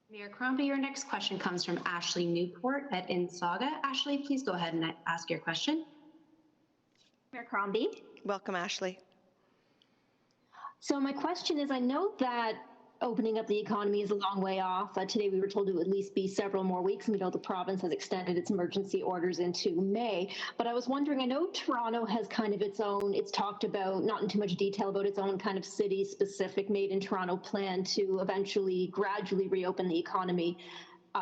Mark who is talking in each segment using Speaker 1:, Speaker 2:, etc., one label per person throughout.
Speaker 1: Mayor Crombie, your next question comes from Ashley Newport at Mississauga. Ashley, please go ahead and ask your question.
Speaker 2: Mayor Crombie.
Speaker 3: Welcome, Ashley.
Speaker 2: So my question is, I know that opening up the economy is a long way off. Today we were told it would at least be several more weeks, and we know the province has extended its emergency orders into May. But I was wondering, I know Toronto has kind of its own, it's talked about, not in too much detail, about its own kind of city-specific Made in Toronto plan to eventually gradually reopen the economy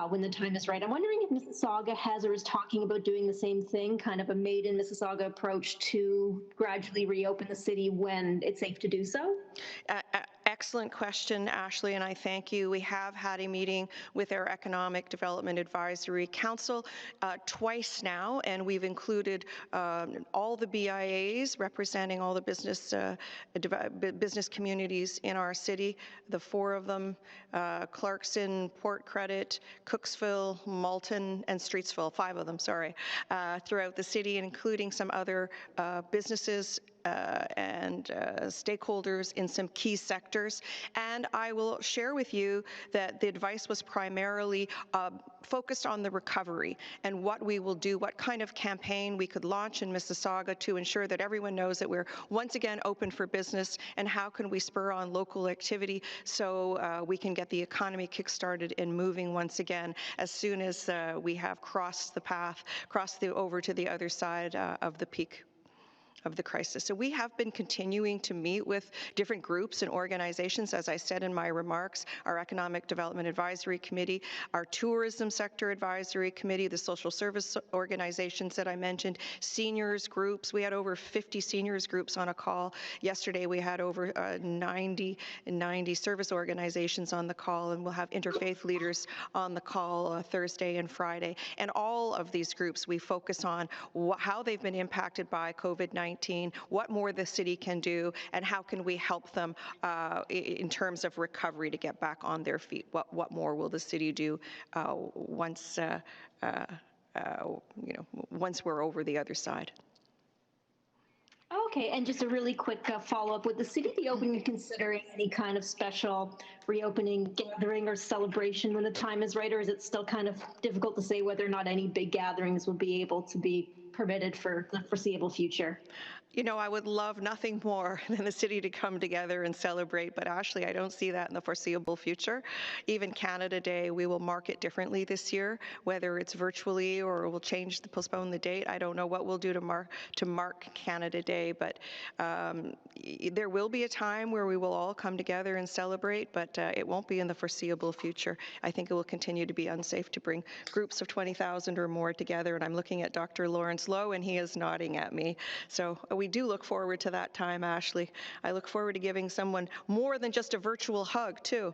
Speaker 2: when the time is right. I'm wondering if Mississauga has or is talking about doing the same thing, kind of a Made in Mississauga approach to gradually reopen the city when it's safe to do so?
Speaker 3: Excellent question, Ashley, and I thank you. We have had a meeting with our Economic Development Advisory Council twice now, and we've included all the BIAs representing all the business communities in our city, the four of them, Clarkson, Port Credit, Cooksville, Malton, and Streetsville, five of them, sorry, throughout the city, including some other businesses and stakeholders in some key sectors. And I will share with you that the advice was primarily focused on the recovery and what we will do, what kind of campaign we could launch in Mississauga to ensure that everyone knows that we're once again open for business, and how can we spur on local activity so we can get the economy kick-started and moving once again as soon as we have crossed the path, over to the other side of the peak of the crisis. So we have been continuing to meet with different groups and organizations, as I said in my remarks, our Economic Development Advisory Committee, our Tourism Sector Advisory Committee, the social service organizations that I mentioned, seniors groups. We had over 50 seniors groups on a call. Yesterday we had over 90 service organizations on the call, and we'll have interfaith leaders on the call Thursday and Friday. And all of these groups, we focus on how they've been impacted by COVID-19, what more the city can do, and how can we help them in terms of recovery to get back on their feet. What more will the city do once once we're over the other side?
Speaker 2: Okay, and just a really quick follow-up. Would the city be open to considering any kind of special reopening gathering or celebration when the time is right, or is it still kind of difficult to say whether or not any big gatherings would be able to be permitted for the foreseeable future?
Speaker 3: You know, I would love nothing more than the city to come together and celebrate, but Ashley, I don't see that in the foreseeable future. Even Canada Day, we will mark it differently this year, whether it's virtually or we'll postpone the date. I don't know what we'll do to mark Canada Day, but there will be a time where we will all come together and celebrate, but it won't be in the foreseeable future. I think it will continue to be unsafe to bring groups of 20,000 or more together, and I'm looking at Dr. Lawrence Lowe, and he is nodding at me. So we do look forward to that time, Ashley. I look forward to giving someone more than just a virtual hug, too.